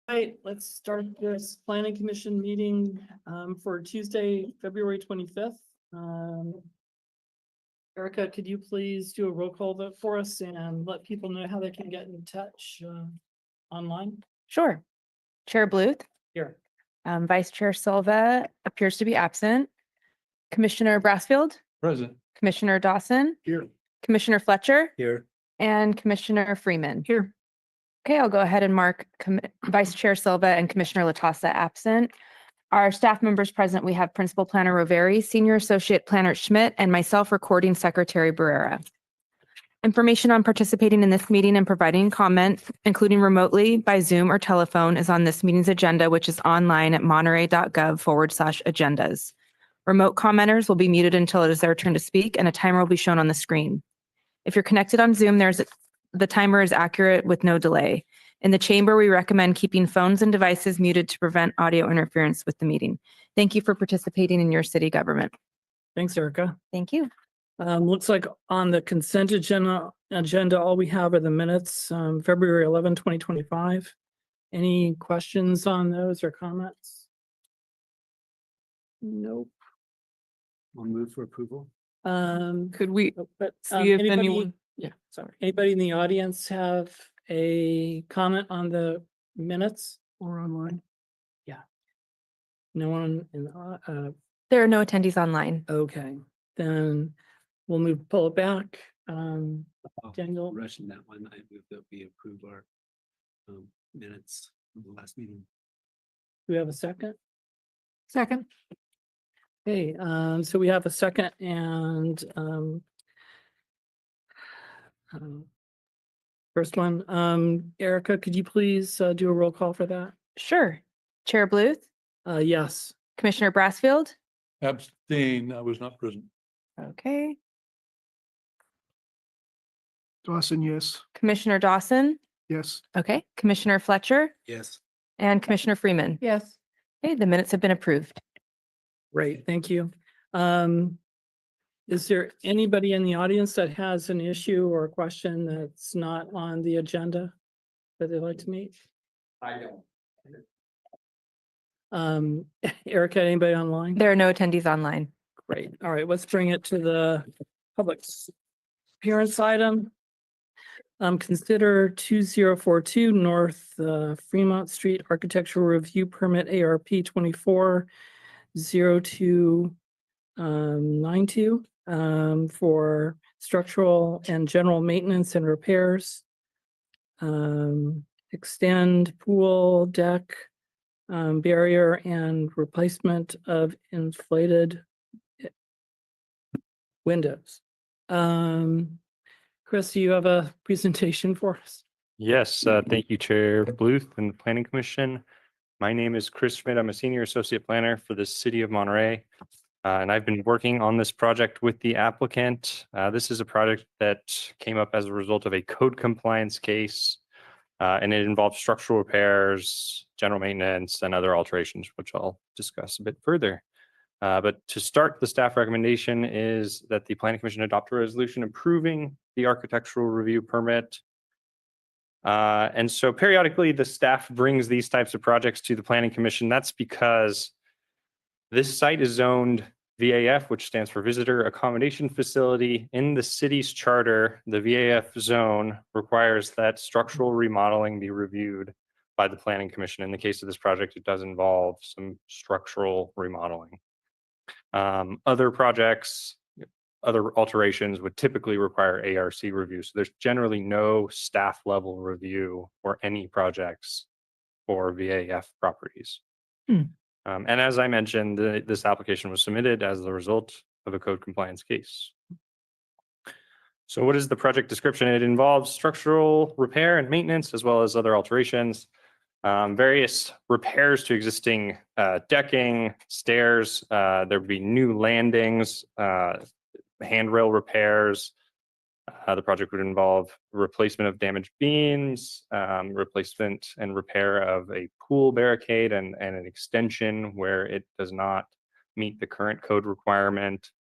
Right, let's start this planning commission meeting for Tuesday, February 25th. Erica, could you please do a roll call vote for us and let people know how they can get in touch online? Sure. Chair Bluth, Here. Vice Chair Silva appears to be absent. Commissioner Brassfield, Present. Commissioner Dawson, Here. Commissioner Fletcher, Here. and Commissioner Freeman. Here. Okay, I'll go ahead and mark Vice Chair Silva and Commissioner Latassa absent. Our staff members present, we have Principal Planner Roveri, Senior Associate Planner Schmidt, and myself, Recording Secretary Barrera. Information on participating in this meeting and providing comment, including remotely by Zoom or telephone, is on this meeting's agenda, which is online at monterey.gov/agendas. Remote commenters will be muted until it is their turn to speak, and a timer will be shown on the screen. If you're connected on Zoom, the timer is accurate with no delay. In the chamber, we recommend keeping phones and devices muted to prevent audio interference with the meeting. Thank you for participating in your city government. Thanks, Erica. Thank you. Looks like on the consent agenda, all we have are the minutes, February 11, 2025. Any questions on those or comments? Nope. I'll move for approval. Could we But see if anybody, anyone? yeah, sorry. Anybody in the audience have a comment on the minutes or online? Yeah. No one in the, There are no attendees online. okay, then we'll pull it back. Daniel, Rushing that one, I move that we approve our minutes from the last meeting. do we have a second? Second. Okay, so we have a second and first one, Erica, could you please do a roll call for that? Sure. Chair Bluth, Yes. Commissioner Brassfield. Abstain, I was not present. Okay. Dawson, yes. Commissioner Dawson. Yes. Okay. Commissioner Fletcher Yes. and Commissioner Freeman. Yes. Okay, the minutes have been approved. Great, thank you. Is there anybody in the audience that has an issue or a question that's not on the agenda that they'd like to meet? I don't. Erica, anybody online? There are no attendees online. Great. All right, let's bring it to the public's appearance item. Consider 2042 North Fremont Street Architectural Review Permit ARP 240292 for structural and general maintenance and repairs. Extend pool deck barrier and replacement of inflated windows. Chris, do you have a presentation for us? Yes, thank you, Chair Bluth and the Planning Commission. My name is Chris Schmidt. I'm a Senior Associate Planner for the City of Monterey, and I've been working on this project with the applicant. This is a project that came up as a result of a code compliance case, and it involves structural repairs, general maintenance, and other alterations, which I'll discuss a bit further. But to start, the staff recommendation is that the Planning Commission adopt a resolution approving the architectural review permit. And so periodically the staff brings these types of projects to the Planning Commission. That's because this site is zoned VAF, which stands for Visitor Accommodation Facility. In the city's charter, the VAF zone requires that structural remodeling be reviewed by the Planning Commission. In the case of this project, it does involve some structural remodeling. Other projects, other alterations would typically require ARC review. So there's generally no staff level review for any projects for VAF properties. And as I mentioned, this application was submitted as the result of a code compliance case. So what is the project description? It involves structural repair and maintenance, as well as other alterations. Various repairs to existing decking, stairs. There would be new landings, handrail repairs. The project would involve replacement of damaged beams, replacement and repair of a pool barricade and an extension where it does not meet the current code requirement.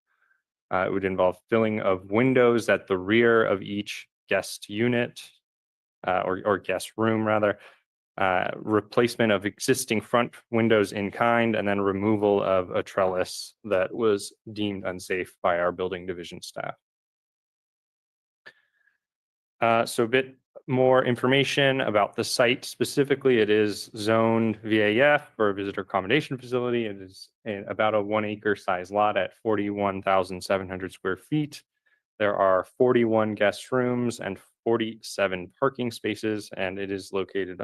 It would involve filling of windows at the rear of each guest unit or guest room rather. replacement of existing front windows in kind, and then removal of a trellis that was deemed unsafe by our building division staff. So a bit more information about the site. Specifically, it is zoned VAF for a visitor accommodation facility. It is about a 1 acre size lot at 41,700 square feet. There are 41 guest rooms and 47 parking spaces, and it is located.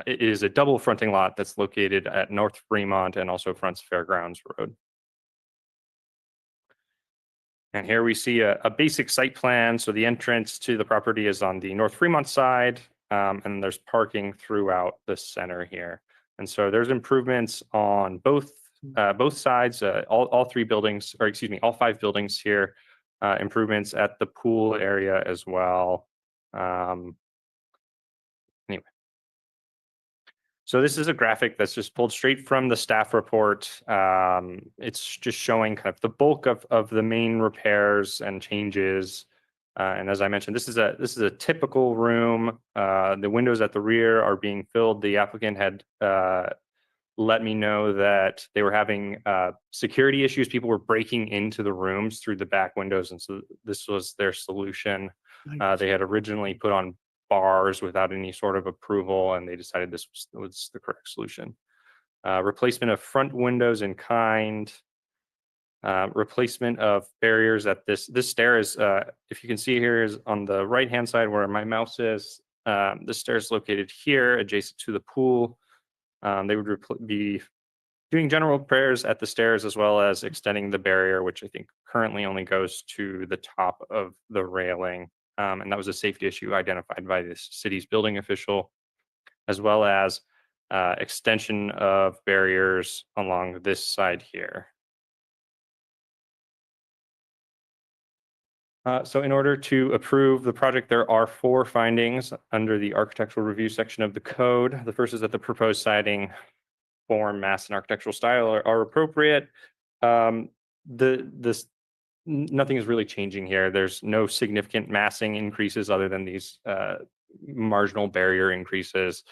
It is a double fronting lot that's located at North Fremont and also fronts Fairgrounds Road. And here we see a basic site plan. So the entrance to the property is on the North Fremont side, and there's parking throughout the center here. And so there's improvements on both sides, all three buildings, or excuse me, all 5 buildings here. Improvements at the pool area as well. Anyway. So this is a graphic that's just pulled straight from the staff report. It's just showing kind of the bulk of the main repairs and changes. And as I mentioned, this is a typical room. The windows at the rear are being filled. The applicant had let me know that they were having security issues. People were breaking into the rooms through the back windows, and so this was their solution. They had originally put on bars without any sort of approval, and they decided this was the correct solution. Replacement of front windows in kind. Replacement of barriers at this stair is, if you can see here, is on the right hand side where my mouse is. The stair is located here adjacent to the pool. They would be doing general repairs at the stairs as well as extending the barrier, which I think currently only goes to the top of the railing. And that was a safety issue identified by the city's building official, as well as extension of barriers along this side here. So in order to approve the project, there are 4 findings under the architectural review section of the code. The first is that the proposed siding form, mass, and architectural style are appropriate. Nothing is really changing here. There's no significant massing increases other than these marginal barrier increases.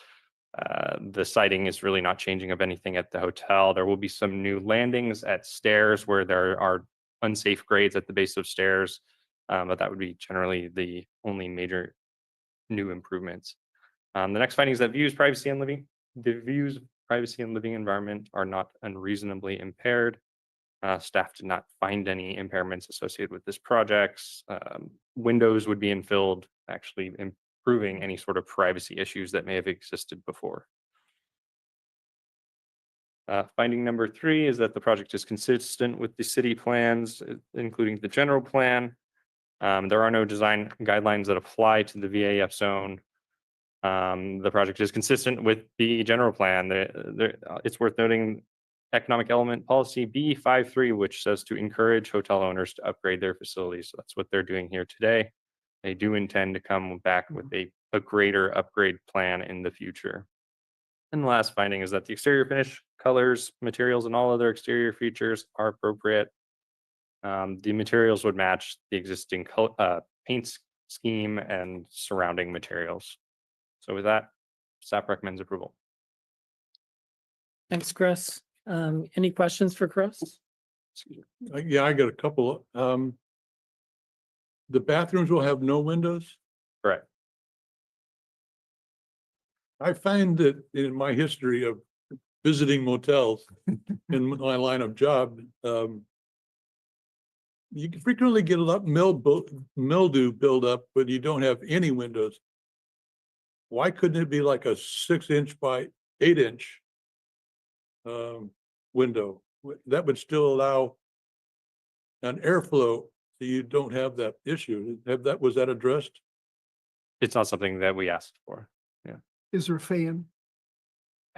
The siding is really not changing of anything at the hotel. There will be some new landings at stairs where there are unsafe grades at the base of stairs. But that would be generally the only major new improvements. The next finding is that the views, privacy, and living environment are not unreasonably impaired. Staff did not find any impairments associated with this project. Windows would be infilled, actually improving any sort of privacy issues that may have existed before. Finding number 3 is that the project is consistent with the city plans, including the general plan. There are no design guidelines that apply to the VAF zone. The project is consistent with the general plan. It's worth noting economic element policy B53, which says to encourage hotel owners to upgrade their facilities. So that's what they're doing here today. They do intend to come back with a greater upgrade plan in the future. And the last finding is that the exterior finish, colors, materials, and all other exterior features are appropriate. The materials would match the existing paint scheme and surrounding materials. So with that, staff recommends approval. Thanks, Chris. Any questions for Chris? Yeah, I got a couple. The bathrooms will have no windows? Correct. I find that in my history of visiting motels in my line of job, you can frequently get a lot mildew build up, but you don't have any windows. Why couldn't it be like a 6-inch by 8-inch window? That would still allow an airflow, so you don't have that issue. Was that addressed? It's not something that we asked for. Is there a fan?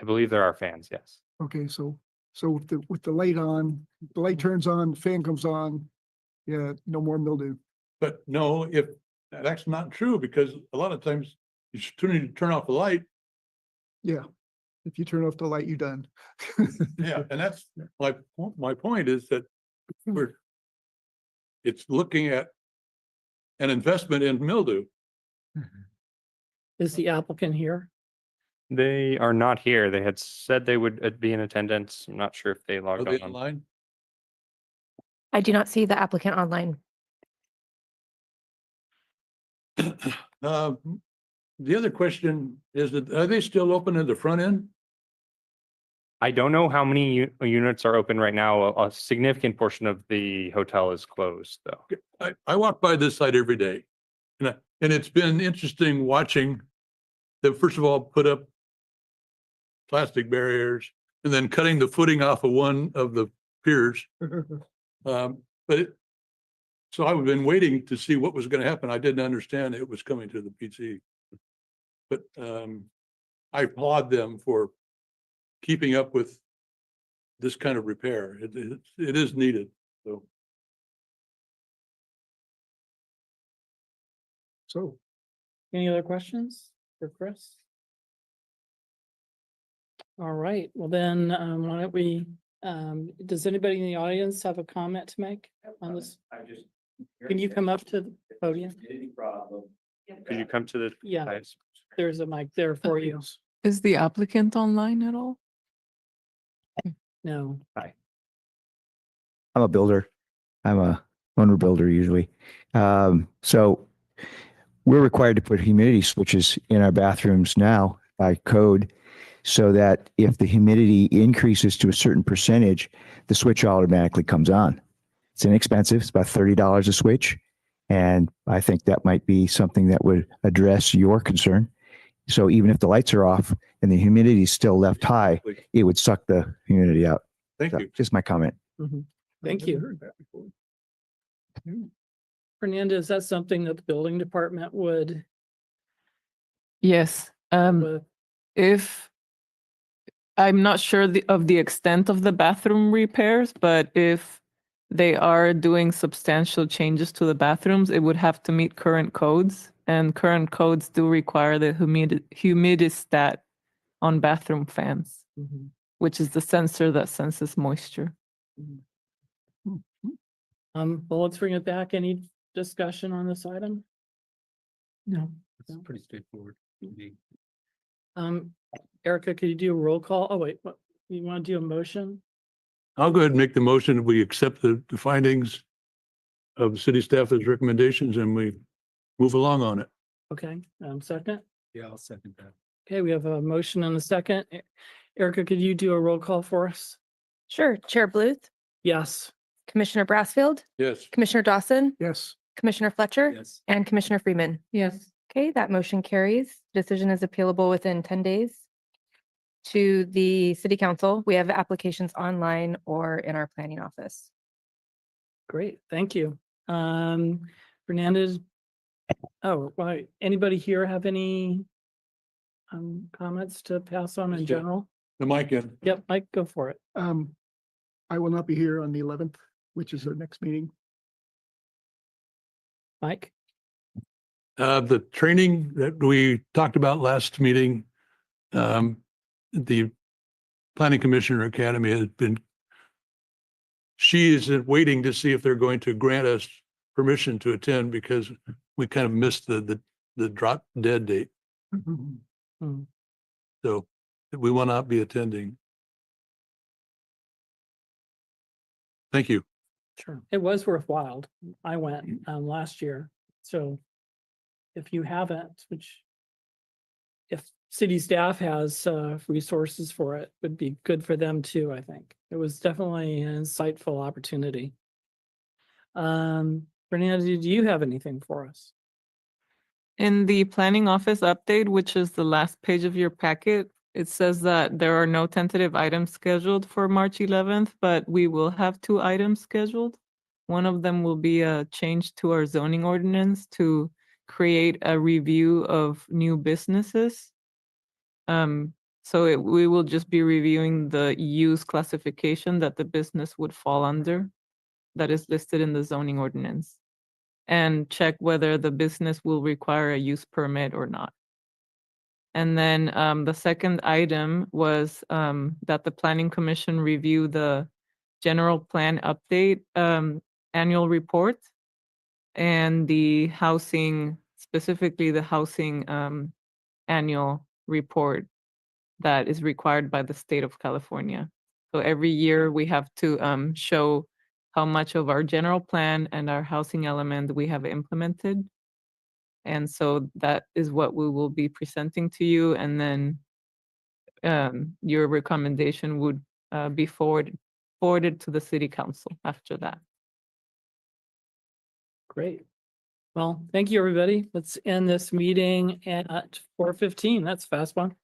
I believe there are fans, yes. Okay, so with the light on, the light turns on, the fan comes on, yeah, no more mildew. But no, if that's not true, because a lot of times you still need to turn off the light. Yeah, if you turn off the light, you're done. Yeah, and that's my point is that it's looking at an investment in mildew. Is the applicant here? They are not here. They had said they would be in attendance. I'm not sure if they Are logged they on. online? I do not see the applicant online. The other question is that, are they still open at the front end? I don't know how many units are open right now. A significant portion of the hotel is closed, though. I walk by this site every day. And it's been interesting watching them, first of all, put up plastic barriers and then cutting the footing off of one of the piers. So I've been waiting to see what was going to happen. I didn't understand it was coming to the PC. But I applaud them for keeping up with this kind of repair. It is needed, so. So Any other questions for Chris? All right, well then, why don't we, does anybody in the audience have a comment to make on this? Can you come up to the podium? Could you come to the? Yeah, dais? there's a mic there for you. Is the applicant online at all? No, I'm a builder. I'm a owner builder usually. So we're required to put humidity switches in our bathrooms now by code so that if the humidity increases to a certain percentage, the switch automatically comes on. It's inexpensive. It's about $30 a switch. And I think that might be something that would address your concern. So even if the lights are off and the humidity is still left high, it would suck the humidity out. Thank So you. just my comment. thank I've never you. heard that before. Fernanda, is that something that the building department would? Yes. would- If I'm not sure of the extent of the bathroom repairs, but if they are doing substantial changes to the bathrooms, it would have to meet current codes, and current codes do require the humidistat on bathroom fans, Mhm. which is the sensor that senses moisture. Well, let's bring it back. Any discussion on this item? No. It's pretty straightforward. to me. Erica, could you do a roll call? Oh, wait, what, you want to do a motion? I'll go ahead and make the motion. We accept the findings of the city staff's recommendations and we move along on it. Okay, second. Yeah, I'll second that. Okay, we have a motion and a second. Erica, could you do a roll call for us? Sure. Chair Bluth, Yes. Commissioner Brassfield, Yes. Commissioner Dawson, Yes. Commissioner Fletcher, Yes. and Commissioner Freeman. Yes. Okay, that motion carries. Decision is appealable within 10 days to the city council. We have applications online or in our planning office. Great, thank you. Fernandez. Oh, right. Anybody here have any comments to pass on in Yeah. general? The mic in. Yep, Mike, go for it. I will not be here on the 11th, which is our next meeting. Mike? The training that we talked about last meeting, the Planning Commissioner Academy has been, she is waiting to see if they're going to grant us permission to attend because we kind of missed the drop dead date. Hmm. So we will not be attending. Thank you. Sure. It was worthwhile. I went last year, so if you haven't, which if city staff has resources for it, would be good for them too, I think. It was definitely an insightful opportunity. Fernanda, do you have anything for us? In the planning office update, which is the last page of your packet, it says that there are no tentative items scheduled for March 11th, but we will have 2 items scheduled. One of them will be a change to our zoning ordinance to create a review of new businesses. So we will just be reviewing the use classification that the business would fall under that is listed in the zoning ordinance, and check whether the business will require a use permit or not. And then the second item was that the Planning Commission review the general plan update annual report and the housing, specifically the housing annual report that is required by the state of California. So every year we have to show how much of our general plan and our housing element we have implemented. And so that is what we will be presenting to you, and then your recommendation would be forwarded to the city council after that. Great. Well, thank you, everybody. Let's end this meeting at 4:15. That's a fast one.